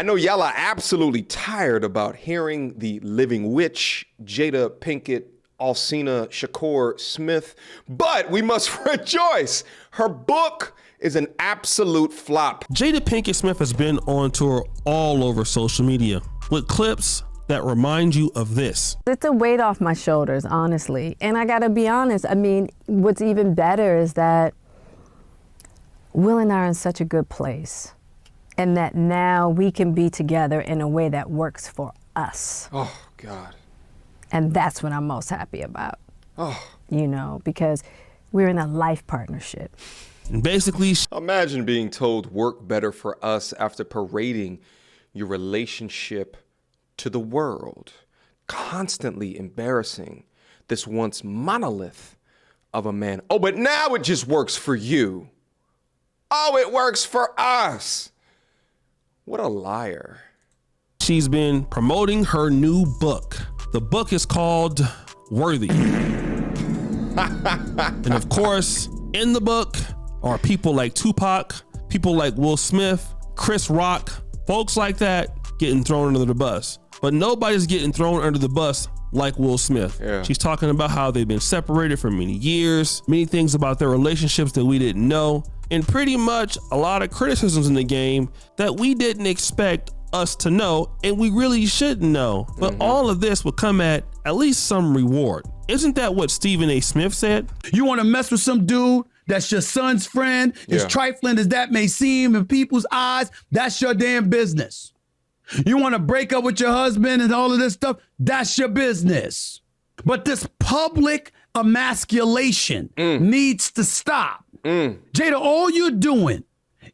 I know y'all are absolutely tired about hearing the living witch, Jada Pinkett, Alcina Shakur Smith, but we must rejoice. Her book is an absolute flop. Jada Pinkett Smith has been on tour all over social media with clips that remind you of this. It's a weight off my shoulders, honestly. And I gotta be honest, I mean, what's even better is that Will and I are in such a good place, and that now we can be together in a way that works for us. Oh, God. And that's what I'm most happy about. Oh. You know, because we're in a life partnership. And basically, Imagine being told work better for us after parading your relationship to the world, constantly embarrassing this once monolith of a man. Oh, but now it just works for you. Oh, it works for us. What a liar. she's been promoting her new book. The book is called Worthy. And of course, in the book are people like Tupac, people like Will Smith, Chris Rock, folks like that getting thrown under the bus. But nobody's getting thrown under the bus like Will Smith. Yeah. She's talking about how they've been separated for many years, many things about their relationships that we didn't know, and pretty much a lot of criticisms in the game that we didn't expect us to know, and we really shouldn't know. But all of this will come at least some reward. Isn't that what Stephen A. Smith said? You want to mess with some dude that's your son's friend, as trifling as that may seem in people's eyes, that's your damn business. You want to break up with your husband and all of this stuff, that's your business. But this public emasculation needs to stop. Jada, all you're doing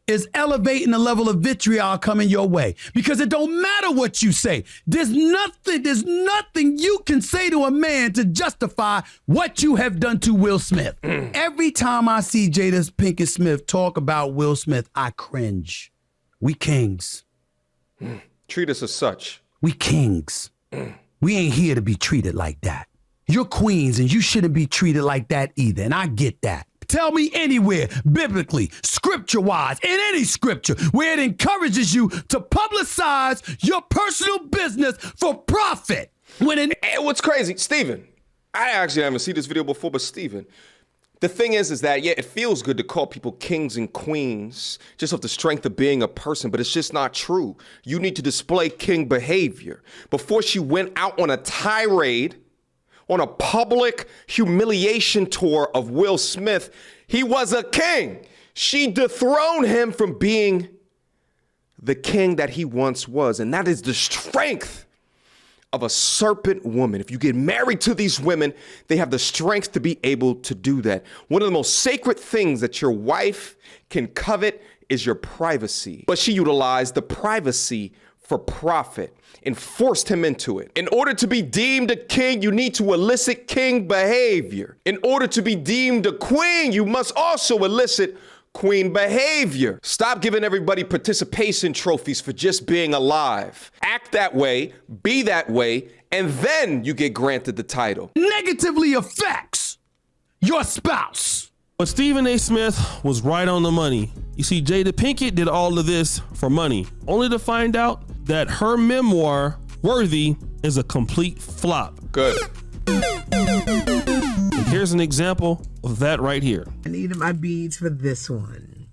is elevating the level of vitriol coming your way, because it don't matter what you say. There's nothing you can say to a man to justify what you have done to Will Smith. Every time I see Jada Pinkett Smith talk about Will Smith, I cringe. We kings. Treat us as such. We kings. We ain't here to be treated like that. You're queens and you shouldn't be treated like that either, and I get that. Tell me anywhere, biblically, scripture-wise, in any scripture, where it encourages you to publicize your personal business for profit. And what's crazy, Steven, I actually haven't seen this video before, but Steven, the thing is that, yeah, it feels good to call people kings and queens just off the strength of being a person, but it's just not true. You need to display king behavior. Before she went out on a tirade, on a public humiliation tour of Will Smith, he was a king. She dethroned him from being the king that he once was. And that is the strength of a serpent woman. If you get married to these women, they have the strength to be able to do that. One of the most sacred things that your wife can covet is your privacy. But she utilized the privacy for profit and forced him into it. In order to be deemed a king, you need to elicit king behavior. In order to be deemed a queen, you must also elicit queen behavior. Stop giving everybody participation trophies for just being alive. Act that way, be that way, and then you get granted the title. Negatively affects your spouse. But Stephen A. Smith was right on the money. You see, Jada Pinkett did all of this for money, only to find out that her memoir, Worthy, is a complete flop. Good. And here's an example of that right here. I needed my beads for this one.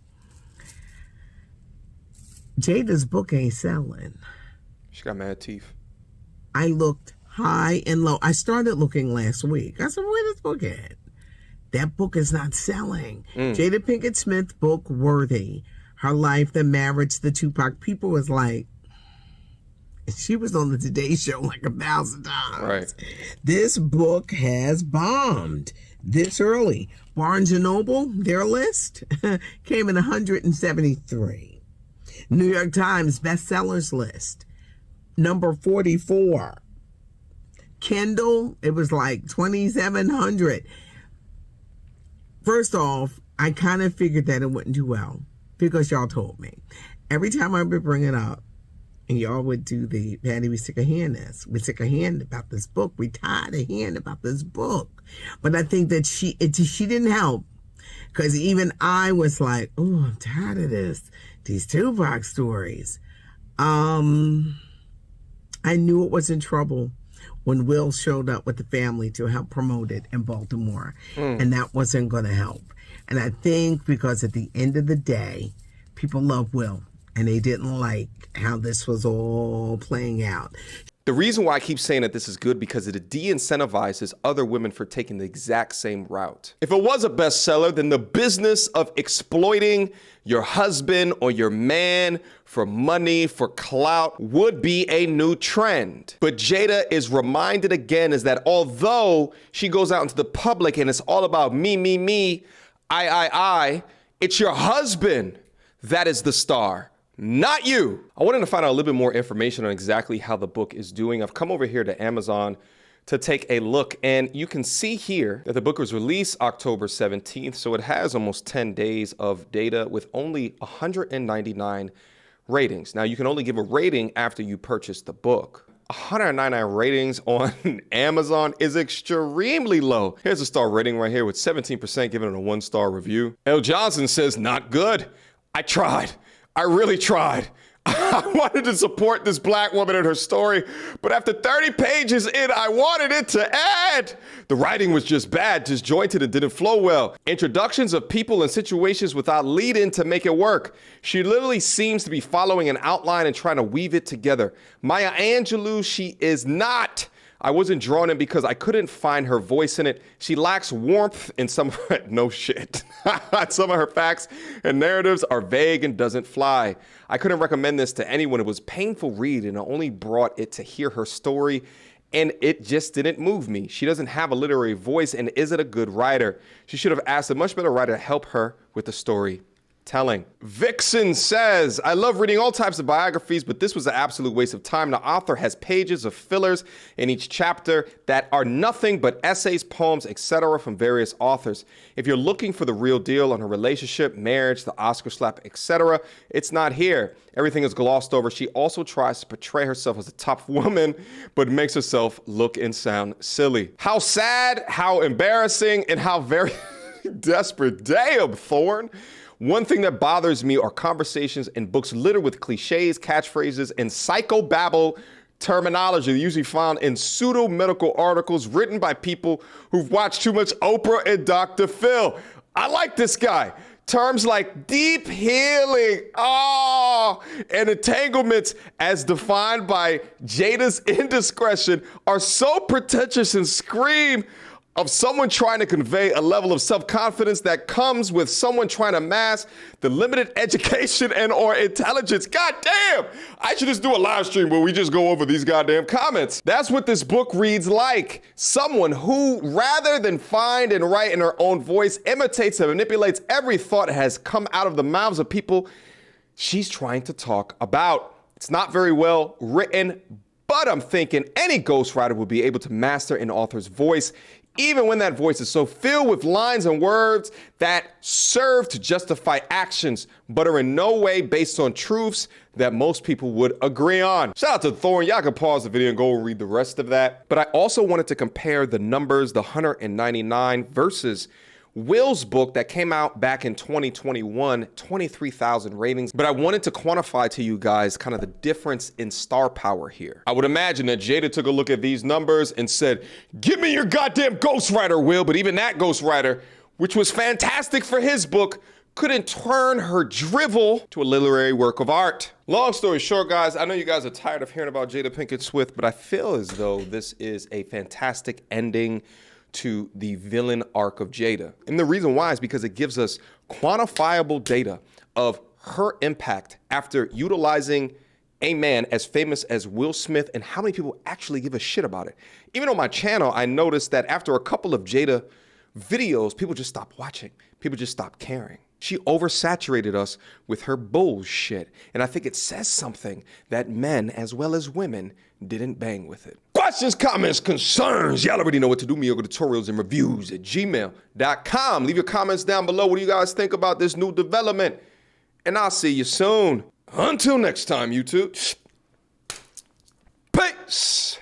Jada's book ain't selling. She got mad teeth. I looked high and low. I started looking last week. I said, where this book at? That book is not selling. Jada Pinkett Smith's book, Worthy, her life, the marriage, the Tupac. People was like, she was on the Today Show like 1,000 times. Right. This book has bombed this early. Barnes & Noble, their list, came in 173. New York Times bestsellers list, number 44. Kindle, it was like 2,700. First off, I kind of figured that it wouldn't do well because y'all told me. Every time I would bring it up, and y'all would do the, Patty, we sick of hearing this. We sick of hearing about this book. We tired of hearing about this book. But I think that she didn't help, because even I was like, oh, I'm tired of this. These Tupac stories. I knew it was in trouble when Will showed up with the family to help promote it in Baltimore, and that wasn't going to help. And I think because at the end of the day, people love Will, and they didn't like how this was all playing out. The reason why I keep saying that this is good because it de-incentivizes other women for taking the exact same route. If it was a bestseller, then the business of exploiting your husband or your man for money, for clout, would be a new trend. But Jada is reminded again is that although she goes out into the public and it's all about me, I, it's your husband that is the star. Not you. I wanted to find out a little bit more information on exactly how the book is doing. I've come over here to Amazon to take a look, and you can see here that the book was released October 17th, so it has almost 10 days of data with only 199 ratings. Now, you can only give a rating after you purchase the book. 199 ratings on Amazon is extremely low. Here's a star rating right here with 17% giving it a 1-star review. L. Johnson says, not good. I tried. I really tried. I wanted to support this black woman in her story, but after 30 pages in, I wanted it to end. The writing was just bad, disjointed, and didn't flow well. Introductions of people and situations without lead-in to make it work. She literally seems to be following an outline and trying to weave it together. Maya Angelou, she is not. I wasn't drawn in because I couldn't find her voice in it. She lacks warmth in some of her, no shit. Some of her facts and narratives are vague and doesn't fly. I couldn't recommend this to anyone. It was a painful read and I only brought it to hear her story and it just didn't move me. She doesn't have a literary voice and isn't a good writer. She should have asked a much better writer to help her with the story. Telling. Vixen says, I love reading all types of biographies, but this was an absolute waste of time. The author has pages of fillers in each chapter that are nothing but essays, poems, etc. from various authors. If you're looking for the real deal on her relationship, marriage, the Oscar slap, etc., it's not here. Everything is glossed over. She also tries to portray herself as a tough woman, but makes herself look and sound silly. How sad, how embarrassing, and how very desperate. Damn, Thorne. One thing that bothers me are conversations in books littered with cliches, catchphrases, and psychobabble terminology usually found in pseudo-medical articles written by people who've watched too much Oprah and Dr. Phil. I like this guy. Terms like deep healing, and entanglements as defined by Jada's indiscretion are so pretentious and scream of someone trying to convey a level of self-confidence that comes with someone trying to mask the limited education and or intelligence. God damn, I should just do a live stream where we just go over these goddamn comments. That's what this book reads like. Someone who, rather than find and write in her own voice, imitates and manipulates every thought that has come out of the mouths of people she's trying to talk about. It's not very well written, but I'm thinking any ghostwriter would be able to master an author's voice, even when that voice is so filled with lines and words that serve to justify actions, but are in no way based on truths that most people would agree on. Shout out to Thorne. Y'all can pause the video and go and read the rest of that. But I also wanted to compare the numbers, the 199 versus Will's book that came out back in 2021, 23,000 ratings. But I wanted to quantify to you guys kind of the difference in star power here. I would imagine that Jada took a look at these numbers and said, give me your goddamn ghostwriter, Will. But even that ghostwriter, which was fantastic for his book, couldn't turn her drivel to a literary work of art. Long story short, guys, I know you guys are tired of hearing about Jada Pinkett Smith, but I feel as though this is a fantastic ending to the villain arc of Jada. And the reason why is because it gives us quantifiable data of her impact after utilizing a man as famous as Will Smith and how many people actually give a shit about it. Even on my channel, I noticed that after a couple of Jada videos, people just stopped watching. People just stopped caring. She oversaturated us with her bullshit. And I think it says something that men as well as women didn't bang with it. Questions, comments, concerns. Y'all already know what to do. Mediocre tutorials and reviews at gmail.com. Leave your comments down below. What do you guys think about this new development? And I'll see you soon. Until next time, YouTube. Peace.